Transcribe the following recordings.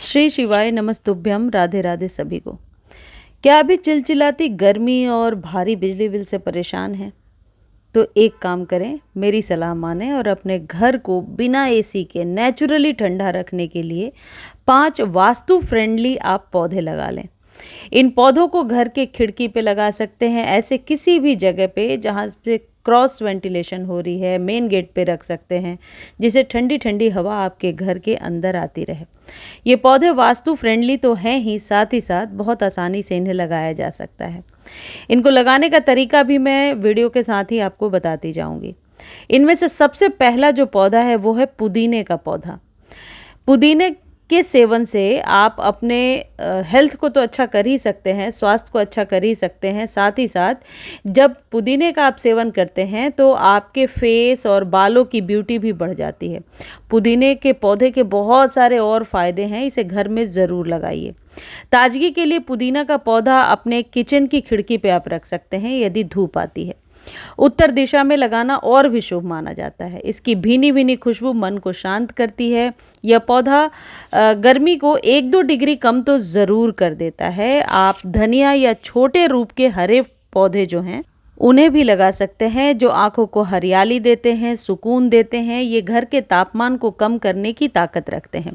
श्री शिवाय नमस्तुभ्यम। राधे राधे सभी को। क्या अभी चिलचिलाती गर्मी और भारी बिजली बिल से परेशान हैं? तो एक काम करें, मेरी सलाह मानें और अपने घर को बिना एसी के नेचुरली ठंडा रखने के लिए 5 वास्तु फ्रेंडली आप पौधे लगा लें। इन पौधों को घर के खिड़की पे लगा सकते हैं, ऐसे किसी भी जगह पे जहाँ पे क्रॉस वेंटिलेशन हो रही है, मेन गेट पे रख सकते हैं, जिससे ठंडी ठंडी हवा आपके घर के अंदर आती रहे। ये पौधे वास्तु फ्रेंडली तो हैं ही साथ बहुत आसानी से इन्हें लगाया जा सकता है। इनको लगाने का तरीका भी मैं वीडियो के साथ ही आपको बताती जाऊंगी। इनमें से सबसे पहला जो पौधा है वो है पुदीने का पौधा। पुदीने के सेवन से आप अपने हेल्थ को तो अच्छा कर ही सकते हैं, स्वास्थ्य को अच्छा कर ही सकते हैं। साथ ही साथ जब पुदीने का आप सेवन करते हैं तो आपके फेस और बालों की ब्यूटी भी बढ़ जाती है। पुदीने के पौधे के बहुत सारे और फ़ायदे हैं, इसे घर में ज़रूर लगाइए। ताजगी के लिए पुदीना का पौधा अपने किचन की खिड़की पे आप रख सकते हैं यदि धूप आती है। उत्तर दिशा में लगाना और भी शुभ माना जाता है। इसकी भीनी भीनी खुशबू मन को शांत करती है। यह पौधा गर्मी को 1-2 डिग्री कम तो ज़रूर कर देता है। आप धनिया या छोटे रूप के हरे पौधे जो हैं उन्हें भी लगा सकते हैं, जो आंखों को हरियाली देते हैं, सुकून देते हैं। ये घर के तापमान को कम करने की ताकत रखते हैं।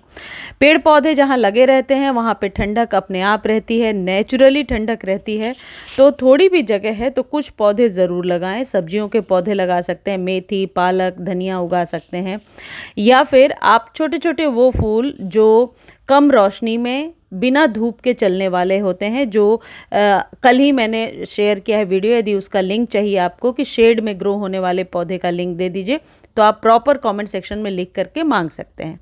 पेड़ पौधे जहाँ लगे रहते हैं वहाँ पे ठंडक अपने आप रहती है, नेचुरली ठंडक रहती है। तो थोड़ी भी जगह है तो कुछ पौधे ज़रूर लगाएं। सब्जियों के पौधे लगा सकते हैं, मेथी, पालक, धनिया उगा सकते हैं। या फिर आप छोटे छोटे वो फूल जो कम रोशनी में बिना धूप के चलने वाले होते हैं, जो कल ही मैंने शेयर किया है वीडियो। यदि उसका लिंक चाहिए आपको कि शेड में ग्रो होने वाले पौधे का लिंक दे दीजिए, तो आप प्रॉपर कमेंट सेक्शन में लिख करके मांग सकते हैं।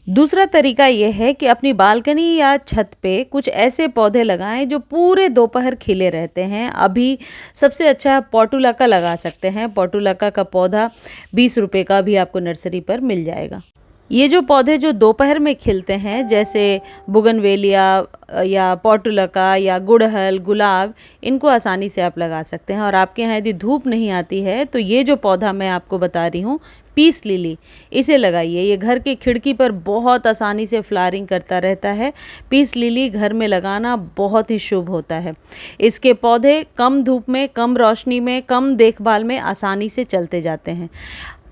दूसरा तरीका यह है कि अपनी बालकनी या छत पे कुछ ऐसे पौधे लगाएं जो पूरे दोपहर खिले रहते हैं। अभी सबसे अच्छा पोर्टुलाका लगा सकते हैं। पोर्टुलाका का पौधा 20 रुपये का भी आपको नर्सरी पर मिल जाएगा। ये जो पौधे जो दोपहर में खिलते हैं, जैसे बुगनवेलिया या पोर्टुलाका या गुड़हल, गुलाब, इनको आसानी से आप लगा सकते हैं। और आपके यहाँ यदि धूप नहीं आती है तो ये जो पौधा मैं आपको बता रही हूँ, पीस लिली, इसे लगाइए। ये घर की खिड़की पर बहुत आसानी से फ्लावरिंग करता रहता है। पीस लिली घर में लगाना बहुत ही शुभ होता है। इसके पौधे कम धूप में, कम रोशनी में, कम देखभाल में आसानी से चलते जाते हैं।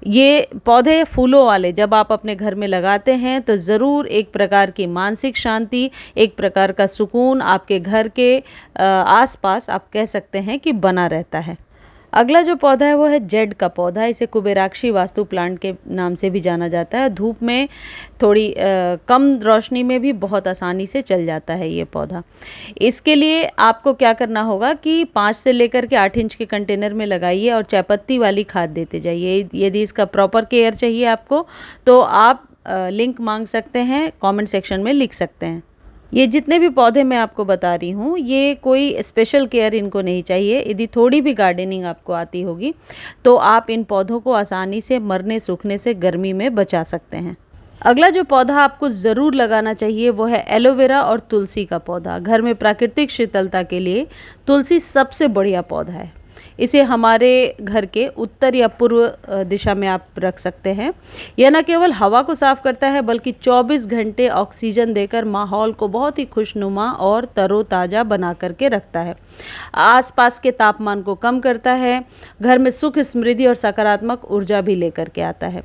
ये पौधे फूलों वाले जब आप अपने घर में लगाते हैं तो ज़रूर एक प्रकार की मानसिक शांति, एक प्रकार का सुकून आपके घर के आसपास आप कह सकते हैं कि बना रहता है। अगला जो पौधा है वो है जेड का पौधा। इसे कुबेराक्षी वास्तु प्लांट के नाम से भी जाना जाता है। धूप में, थोड़ी कम रोशनी में भी बहुत आसानी से चल जाता है ये पौधा। इसके लिए आपको क्या करना होगा कि 5 से लेकर के 8 इंच के कंटेनर में लगाइए और चायपत्ती वाली खाद देते जाइए। यदि इसका प्रॉपर केयर चाहिए आपको तो आप लिंक मांग सकते हैं, कमेंट सेक्शन में लिख सकते हैं। ये जितने भी पौधे मैं आपको बता रही हूँ, ये कोई स्पेशल केयर इनको नहीं चाहिए। यदि थोड़ी भी गार्डनिंग आपको आती होगी तो आप इन पौधों को आसानी से मरने सूखने से गर्मी में बचा सकते हैं। अगला जो पौधा आपको ज़रूर लगाना चाहिए वो है एलोवेरा और तुलसी का पौधा। घर में प्राकृतिक शीतलता के लिए तुलसी सबसे बढ़िया पौधा है। इसे हमारे घर के उत्तर या पूर्व दिशा में आप रख सकते हैं। यह न केवल हवा को साफ करता है बल्कि 24 घंटे ऑक्सीजन देकर माहौल को बहुत ही खुशनुमा और तरोताज़ा बना करके रखता है। आसपास के तापमान को कम करता है। घर में सुख, समृद्धि और सकारात्मक ऊर्जा भी लेकर के आता है।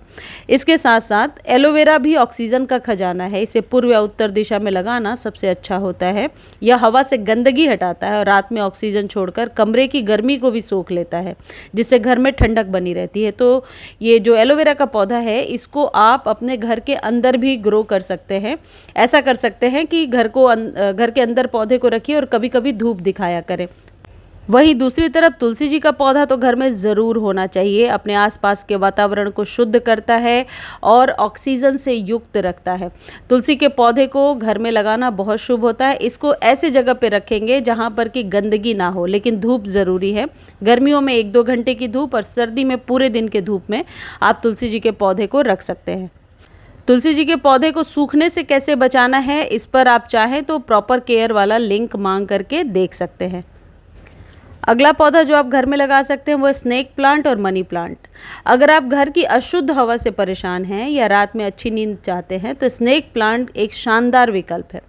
इसके साथ साथ एलोवेरा भी ऑक्सीजन का खजाना है। इसे पूर्व या उत्तर दिशा में लगाना सबसे अच्छा होता है। यह हवा से गंदगी हटाता है और रात में ऑक्सीजन छोड़कर कमरे की गर्मी को भी सोख लेता है, जिससे घर में ठंडक बनी रहती है। तो ये जो एलोवेरा का पौधा है, इसको आप अपने घर के अंदर भी ग्रो कर सकते हैं। ऐसा कर सकते हैं कि घर के अंदर पौधे को रखिए और कभी कभी धूप दिखाया करें। वहीं दूसरी तरफ तुलसी जी का पौधा तो घर में ज़रूर होना चाहिए। अपने आसपास के वातावरण को शुद्ध करता है और ऑक्सीजन से युक्त रखता है। तुलसी के पौधे को घर में लगाना बहुत शुभ होता है। इसको ऐसे जगह पे रखेंगे जहाँ पर कि गंदगी ना हो, लेकिन धूप ज़रूरी है। गर्मियों में 1-2 घंटे की धूप और सर्दी में पूरे दिन के धूप में आप तुलसी जी के पौधे को रख सकते हैं। तुलसी जी के पौधे को सूखने से कैसे बचाना है, इस पर आप चाहें तो प्रॉपर केयर वाला लिंक मांग करके देख सकते हैं। अगला पौधा जो आप घर में लगा सकते हैं वो है स्नेक प्लांट और मनी प्लांट। अगर आप घर की अशुद्ध हवा से परेशान हैं या रात में अच्छी नींद चाहते हैं तो स्नेक प्लांट एक शानदार विकल्प है।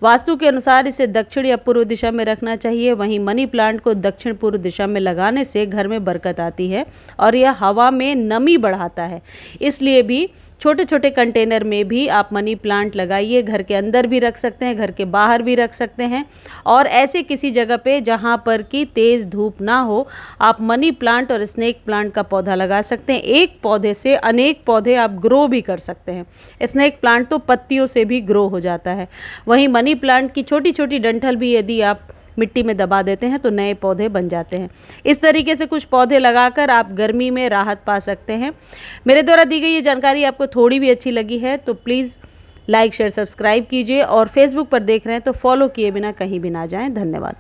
वास्तु के अनुसार इसे दक्षिण या पूर्व दिशा में रखना चाहिए। वहीं मनी प्लांट को दक्षिण पूर्व दिशा में लगाने से घर में बरकत आती है और यह हवा में नमी बढ़ाता है। इसलिए भी छोटे छोटे कंटेनर में भी आप मनी प्लांट लगाइए। घर के अंदर भी रख सकते हैं, घर के बाहर भी रख सकते हैं, और ऐसे किसी जगह पे जहाँ पर कि तेज़ धूप ना हो आप मनी प्लांट और स्नेक प्लांट का पौधा लगा सकते हैं। एक पौधे से अनेक पौधे आप ग्रो भी कर सकते हैं। स्नेक प्लांट तो पत्तियों से भी ग्रो हो जाता है। वहीं मनी प्लांट की छोटी छोटी डंठल भी यदि आप मिट्टी में दबा देते हैं तो नए पौधे बन जाते हैं। इस तरीके से कुछ पौधे लगाकर आप गर्मी में राहत पा सकते हैं। मेरे द्वारा दी गई ये जानकारी आपको थोड़ी भी अच्छी लगी है तो प्लीज़ लाइक शेयर सब्सक्राइब कीजिए, और फेसबुक पर देख रहे हैं तो फॉलो किए बिना कहीं भी ना जाएं। धन्यवाद।